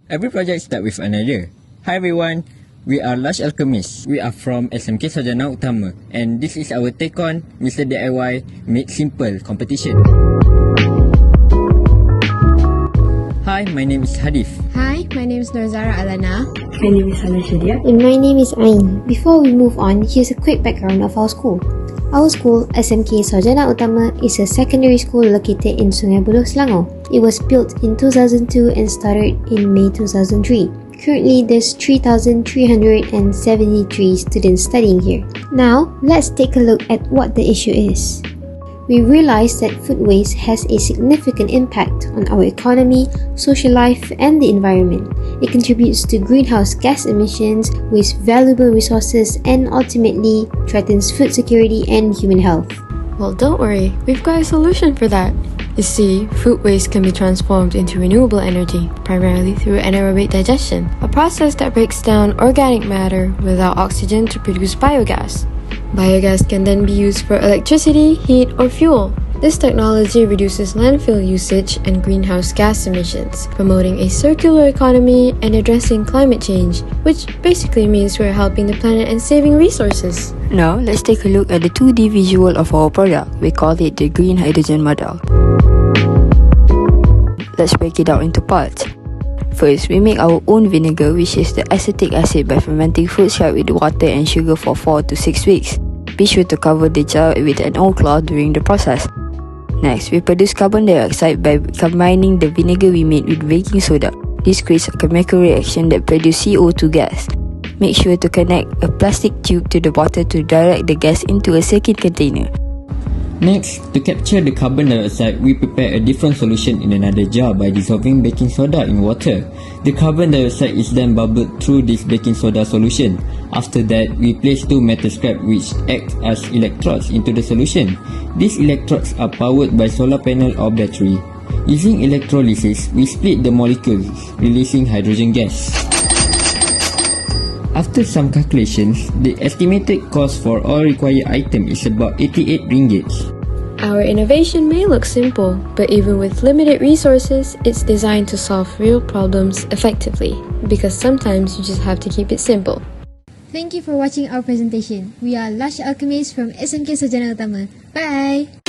Every project starts with an idea. Hi everyone, we are Lush Alchemist. We are from SMK Saujana Utama, and this is our take on Mr. DIY Made Simple competition. Hi, my name is Hadif. Hi, my name is Norzara Alana. My name is Hannah Shadia. And my name is Ain. Before we move on, here's a quick background of our school. Our school, SMK Saujana Utama, is a secondary school located in Sungai Buloh, Selangor. It was built in 2002 and started in May 2003. Currently, there's 3,373 students studying here. Now, let's take a look at what the issue is. We realize that food waste has a significant impact on our economy, social life, and the environment. It contributes to greenhouse gas emissions, wastes valuable resources, and ultimately threatens food security and human health. Well, don't worry, we've got a solution for that. You see, food waste can be transformed into renewable energy, primarily through anaerobic digestion, a process that breaks down organic matter without oxygen to produce biogas. Biogas can then be used for electricity, heat, or fuel. This technology reduces landfill usage and greenhouse gas emissions, promoting a circular economy and addressing climate change, which basically means we're helping the planet and saving resources. Now, let's take a look at the 2D visual of our product. We call it the green hydrogen model. Let's break it out into parts. First, we make our own vinegar, which is the acetic acid, by fermenting fruit syrup with water and sugar for 4 to 6 weeks. Be sure to cover the jar with an old cloth during the process. Next, we produce carbon dioxide by combining the vinegar we made with baking soda. This creates a chemical reaction that produces CO2 gas. Make sure to connect a plastic tube to the bottle to direct the gas into a second container. Next, to capture the carbon dioxide, we prepare a different solution in another jar by dissolving baking soda in water. The carbon dioxide is then bubbled through this baking soda solution. After that, we place two metal scraps which act as electrodes into the solution. These electrodes are powered by solar panel or battery. Using electrolysis, we split the molecules, releasing hydrogen gas. After some calculations, the estimated cost for all required items is about 88 ringgit. Our innovation may look simple, but even with limited resources, it's designed to solve real problems effectively, because sometimes you just have to keep it simple. Thank you for watching our presentation. We are Lush Alchemist from SMK Saujana Utama. Bye!